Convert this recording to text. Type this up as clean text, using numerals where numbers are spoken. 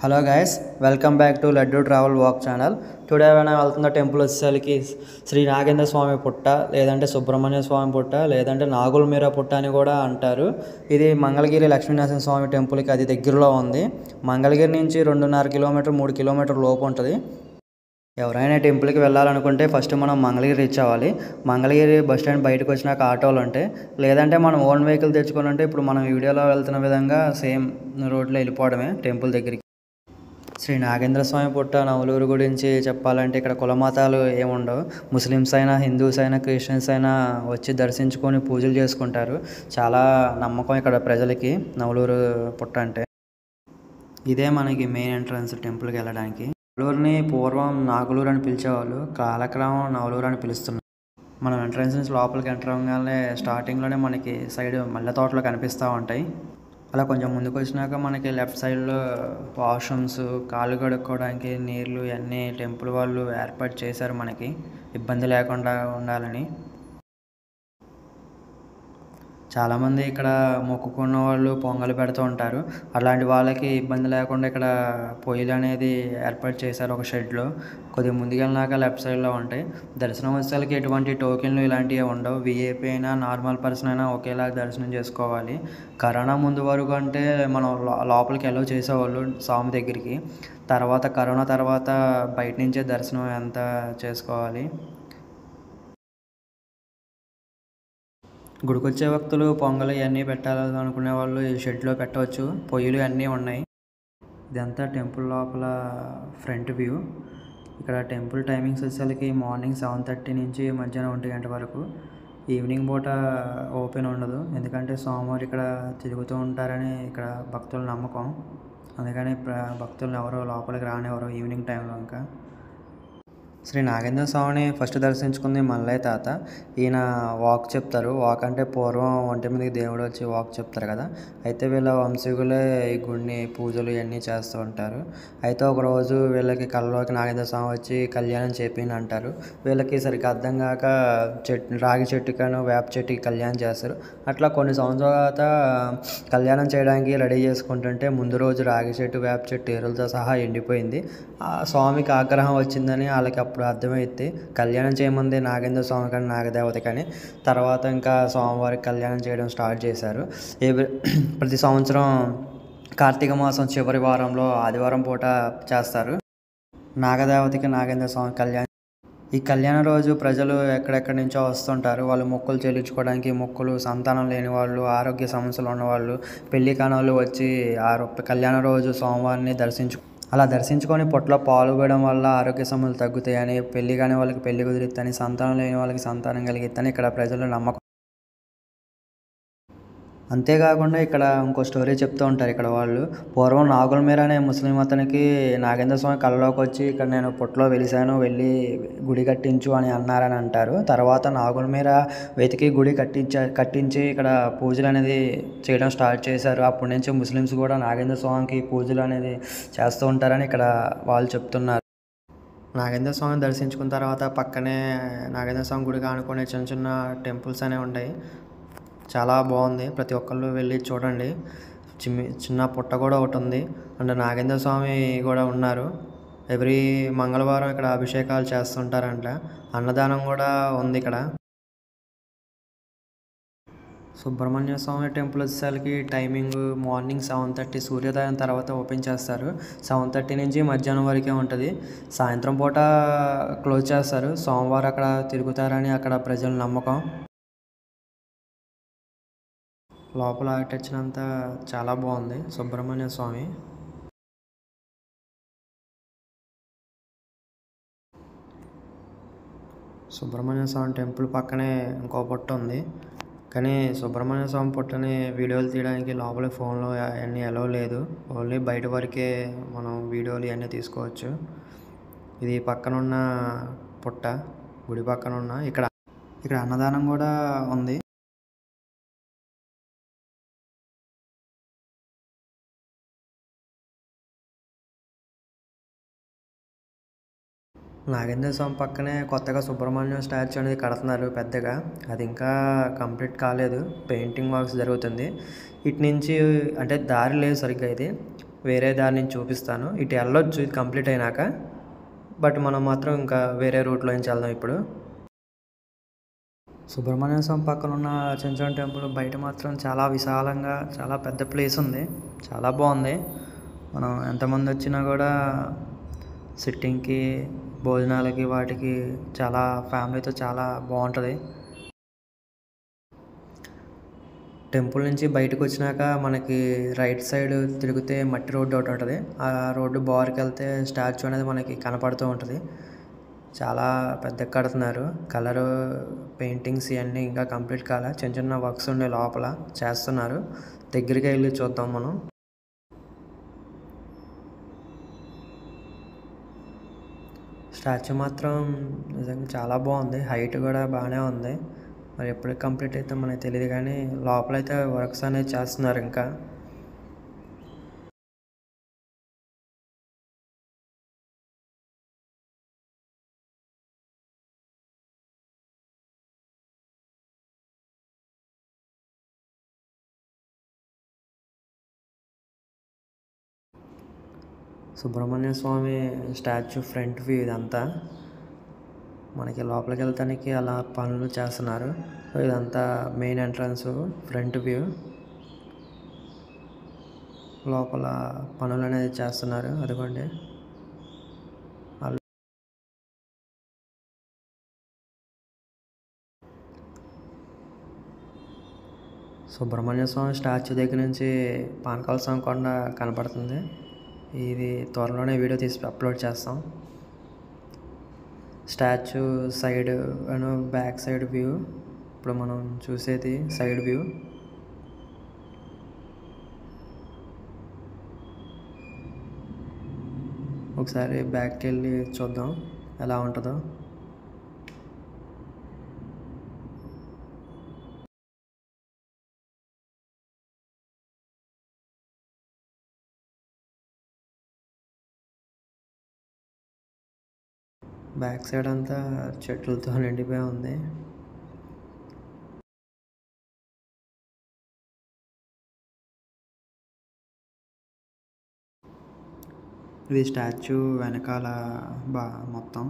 Hello guys, welcome back to laddu travel walk channel. Today మనం వెళ్తున్న temple వచ్చేసరికి శ్రీ నాగేంద్ర స్వామి పుట్ట, లేదంటే సుబ్రహ్మణ్య స్వామి పుట్ట, లేదంటే నాగుల మీరా పుట్ట అని కూడా అంటారు. ఇది మంగళగిరి లక్ష్మీనరసింహ స్వామి టెంపుల్కి అది దగ్గరలో ఉంది. మంగళగిరి నుంచి 2.5 కిలోమీటర్ 3 కిలోమీటర్ లోపు ఉంటుంది. ఎవరైనా టెంపుల్కి వెళ్ళాలనుకుంటే ఫస్ట్ మనం మంగళగిరి రీచ్ అవ్వాలి. మంగళగిరి బస్ స్టాండ్ బయటకు వచ్చినాక ఆటోలు ఉంటాయి, లేదంటే మనం ఓన్ వెహికల్ తెచ్చుకోవాలంటే ఇప్పుడు మనం వీడియోలో వెళ్తున్న విధంగా సేమ్ రోడ్లో వెళ్ళిపోవడమే టెంపుల్ దగ్గరికి. శ్రీ నాగేంద్ర స్వామి పుట్ట నవలూరు గురించి చెప్పాలంటే ఇక్కడ కులమతాలు ఏముండవు. ముస్లిమ్స్ అయినా, హిందూస్ అయినా, క్రిస్టియన్స్ అయినా వచ్చి దర్శించుకొని పూజలు చేసుకుంటారు. చాలా నమ్మకం ఇక్కడ ప్రజలకి నవలూరు పుట్ట అంటే. ఇదే మనకి మెయిన్ ఎంట్రన్స్ టెంపుల్కి వెళ్ళడానికి. నవలూరుని పూర్వం నాగులూరు అని పిలిచేవాళ్ళు, కాలక్రమం నవలూరు అని పిలుస్తున్నారు. మనం ఎంట్రన్స్ నుంచి లోపలికి ఎంటర్ అవ్వగానే స్టార్టింగ్లోనే మనకి సైడ్ మల్లె తోటలు కనిపిస్తూ ఉంటాయి. అలా కొంచెం ముందుకు వచ్చినాక మనకి లెఫ్ట్ సైడ్లో వాష్రూమ్స్, కాళ్ళు కడుక్కోవడానికి నీళ్ళు ఇవన్నీ టెంపుల్ వాళ్ళు ఏర్పాటు చేశారు మనకి ఇబ్బంది లేకుండా ఉండాలని. చాలామంది ఇక్కడ మొక్కుకున్న వాళ్ళు పొంగలు పెడుతూ ఉంటారు. అలాంటి వాళ్ళకి ఇబ్బంది లేకుండా ఇక్కడ పొయ్యిలు అనేది ఏర్పాటు చేశారు ఒక షెడ్లో. కొద్దిగా ముందుకెళ్ళినాక లెఫ్ట్ సైడ్లో ఉంటాయి. దర్శనం వచ్చేసరికి ఎటువంటి టోకెన్లు ఇలాంటివి ఉండవు. విఐపి అయినా నార్మల్ పర్సన్ అయినా ఒకేలా దర్శనం చేసుకోవాలి. కరోనా ముందు వరకు అంటే మనం లోపలికి అలౌ చేసేవాళ్ళు స్వామి దగ్గరికి. కరోనా తర్వాత బయట నుంచే దర్శనం ఎంత చేసుకోవాలి. గుడికొచ్చే భక్తులు పొంగలు ఇవన్నీ పెట్టాలి అనుకునే వాళ్ళు ఈ షెడ్లో పెట్టవచ్చు. పొయ్యిలు అన్నీ ఉన్నాయి. ఇదంతా టెంపుల్ లోపల ఫ్రంట్ వ్యూ. ఇక్కడ టెంపుల్ టైమింగ్స్ వచ్చేసరికి మార్నింగ్ 7:30 నుంచి మధ్యాహ్నం 1 గంట వరకు. ఈవినింగ్ పూట ఓపెన్ ఉండదు, ఎందుకంటే సోమవారం ఇక్కడ తిరుగుతూ ఉంటారని ఇక్కడ భక్తుల నమ్మకం. అందుకని భక్తులను ఎవరో లోపలికి రానివ్వరు ఈవినింగ్ టైంలో. ఇంకా శ్రీ నాగేంద్ర స్వామిని ఫస్ట్ దర్శించుకుంది మల్లయ్య తాత. ఈయన వాక్ చెప్తారు. వాక్ అంటే పూర్వం ఒంటి మీదకి దేవుడు వచ్చి వాక్ చెప్తారు కదా. అయితే వీళ్ళ వంశీకులే ఈ గుడిని పూజలు ఇవన్నీ చేస్తూ ఉంటారు. అయితే ఒకరోజు వీళ్ళకి కళ్ళలోకి నాగేంద్ర స్వామి వచ్చి కళ్యాణం చేపిండి అంటారు. వీళ్ళకి సరిగ్గా అర్థం కాక రాగి చెట్టుకను వేప చెట్టుకి కళ్యాణం చేస్తారు. అట్లా కొన్ని సంవత్సరాల తర్వాత కళ్యాణం చేయడానికి రెడీ చేసుకుంటుంటే ముందు రోజు రాగి చెట్టు, వేప చెట్టు ఏరులతో సహా ఎండిపోయింది. ఆ స్వామికి ఆగ్రహం వచ్చిందని వాళ్ళకి అప్పుడు అర్థమైతే కళ్యాణం చేయమంది నాగేంద్ర స్వామి కానీ నాగదేవత కానీ. తర్వాత ఇంకా స్వామివారికి కళ్యాణం చేయడం స్టార్ట్ చేశారు. ప్రతి సంవత్సరం కార్తీక మాసం చివరి వారంలో ఆదివారం పూట చేస్తారు నాగదేవతకి నాగేంద్ర స్వామి కళ్యాణం. ఈ కళ్యాణ రోజు ప్రజలు ఎక్కడెక్కడి నుంచో వస్తుంటారు. వాళ్ళు మొక్కులు చెల్లించుకోవడానికి, మొక్కులు సంతానం లేని వాళ్ళు, ఆరోగ్య సమస్యలు ఉన్నవాళ్ళు, పెళ్లి కానోళ్ళు వచ్చి కళ్యాణ రోజు స్వామివారిని అలా దర్శించుకొని పొట్టలో పాలు పోయడం వల్ల ఆరోగ్య సమస్యలు తగ్గుతాయని, పెళ్లి కాని వాళ్ళకి పెళ్లి కుదిరిద్దని, సంతానం లేని వాళ్ళకి సంతానం కలిగిద్దని ఇక్కడ ప్రజలు నమ్మకం. అంతేకాకుండా ఇక్కడ ఇంకో స్టోరీ చెప్తూ ఉంటారు ఇక్కడ వాళ్ళు. పూర్వం నాగుల మీరా అనే ముస్లిం అతనికి నాగేంద్ర స్వామి కళ్ళలోకి వచ్చి ఇక్కడ నేను పుట్టలో వెలిశాను, వెళ్ళి గుడి కట్టించు అని అన్నారని అంటారు. తర్వాత నాగుల మీరా వెతికి గుడి కట్టించి ఇక్కడ పూజలు అనేది చేయడం స్టార్ట్ చేశారు. అప్పటి నుంచి ముస్లిమ్స్ కూడా నాగేంద్ర స్వామికి పూజలు అనేది చేస్తూ ఉంటారని ఇక్కడ వాళ్ళు చెప్తున్నారు. నాగేంద్ర స్వామిని దర్శించుకున్న తర్వాత పక్కనే నాగేంద్ర స్వామి గుడికి ఆనుకునే చిన్న చిన్న టెంపుల్స్ అనేవి ఉంటాయి. చాలా బాగుంది, ప్రతి ఒక్కళ్ళు వెళ్ళి చూడండి. చిన్న పుట్ట కూడా ఒకటి ఉంది. అండ్ నాగేంద్ర స్వామి కూడా ఉన్నారు. ఎవ్రీ మంగళవారం ఇక్కడ అభిషేకాలు చేస్తుంటారంట. అన్నదానం కూడా ఉంది ఇక్కడ. సుబ్రహ్మణ్య స్వామి టెంపుల్ వచ్చేసరికి టైమింగ్ మార్నింగ్ 7:30 సూర్యోదయం తర్వాత ఓపెన్ చేస్తారు. 7:30 నుంచి మధ్యాహ్నం వరకే ఉంటుంది. సాయంత్రం పూట క్లోజ్ చేస్తారు. సోమవారం అక్కడ తిరుగుతారని అక్కడ ప్రజల నమ్మకం. లోపల ఆర్కిటెక్చర్ అంతా చాలా బాగుంది. సుబ్రహ్మణ్య స్వామి టెంపుల్ పక్కనే ఇంకో పుట్ట ఉంది. కానీ సుబ్రహ్మణ్య స్వామి పుట్టని వీడియోలు తీయడానికి లోపల ఫోన్లో అన్నీ అలౌ లేదు. ఓన్లీ బయట వరకే మనం వీడియోలు ఇవన్నీ తీసుకోవచ్చు. ఇది పక్కనున్న పుట్ట, గుడి పక్కన ఇక్కడ అన్నదానం కూడా ఉంది. నాగేంద్ర స్వామి పక్కనే కొత్తగా సుబ్రహ్మణ్యం స్టాచ్యూ అనేది కడుతున్నారు పెద్దగా. అది ఇంకా కంప్లీట్ కాలేదు, పెయింటింగ్ వర్క్స్ జరుగుతుంది. ఇటు నుంచి అంటే దారి లేదు సరిగ్గా. ఇది వేరే దారి నుంచి చూపిస్తాను. ఇటు వెళ్ళొచ్చు ఇది కంప్లీట్ అయినాక, బట్ మనం మాత్రం ఇంకా వేరే రూట్లో నుంచి వెళ్దాం ఇప్పుడు. సుబ్రహ్మణ్య స్వామి పక్కన ఉన్న చెంచం టెంపుల్ బయట మాత్రం చాలా విశాలంగా చాలా పెద్ద ప్లేస్ ఉంది, చాలా బాగుంది. మనం ఎంతమంది వచ్చినా కూడా సిట్టింగ్కి, భోజనాలకి, వాటికి చాలా ఫ్యామిలీతో చాలా బాగుంటుంది. టెంపుల్ నుంచి బయటకు వచ్చినాక మనకి రైట్ సైడ్ తిరిగితే మట్టి రోడ్డు ఒకటి ఉంటుంది. ఆ రోడ్డు బార్కి వెళ్తే స్టాచ్యూ అనేది మనకి కనపడుతూ ఉంటుంది. చాలా పెద్దగా కడుతున్నారు. కలరు పెయింటింగ్స్ ఇవన్నీ ఇంకా కంప్లీట్ కాలే, చిన్న చిన్న వర్క్స్ ఉండే లోపల చేస్తున్నారు. దగ్గరికి వెళ్ళి చూద్దాం మనం. స్టాచ్యూ మాత్రం నిజంగా చాలా బాగుంది, హైట్ కూడా బాగానే ఉంది. మరి ఎప్పటికి కంప్లీట్ అయితే మనకి తెలియదు, కానీ లోపలైతే వర్క్స్ అనేది చేస్తున్నారు ఇంకా. సుబ్రహ్మణ్య స్వామి స్టాచ్యూ ఫ్రంట్ వ్యూ ఇదంతా. మనకి లోపలికి వెళ్తానికి అలా పనులు చేస్తున్నారు. సో ఇదంతా మెయిన్ ఎంట్రన్స్ ఫ్రంట్ వ్యూ. లోపల పనులు అనేది చేస్తున్నారు, అదిగోండి. సుబ్రహ్మణ్య స్వామి స్టాచ్యూ దగ్గర నుంచి పానకాల స్వామి కొండ కనపడుతుంది. ఇది త్వరలోనే వీడియో తీసి అప్లోడ్ చేస్తాం. Statue side and back side view ఇప్పుడు మనం చూసేది సైడ్ వ్యూ. ఒకసారి బ్యాక్కి వెళ్ళి చూద్దాం ఎలా ఉంటుందో. బ్యాక్ సైడ్ అంతా చెట్లతో నిండిపోయి ఉంది. ఇది స్టాచ్యూ వెనకాల మొత్తం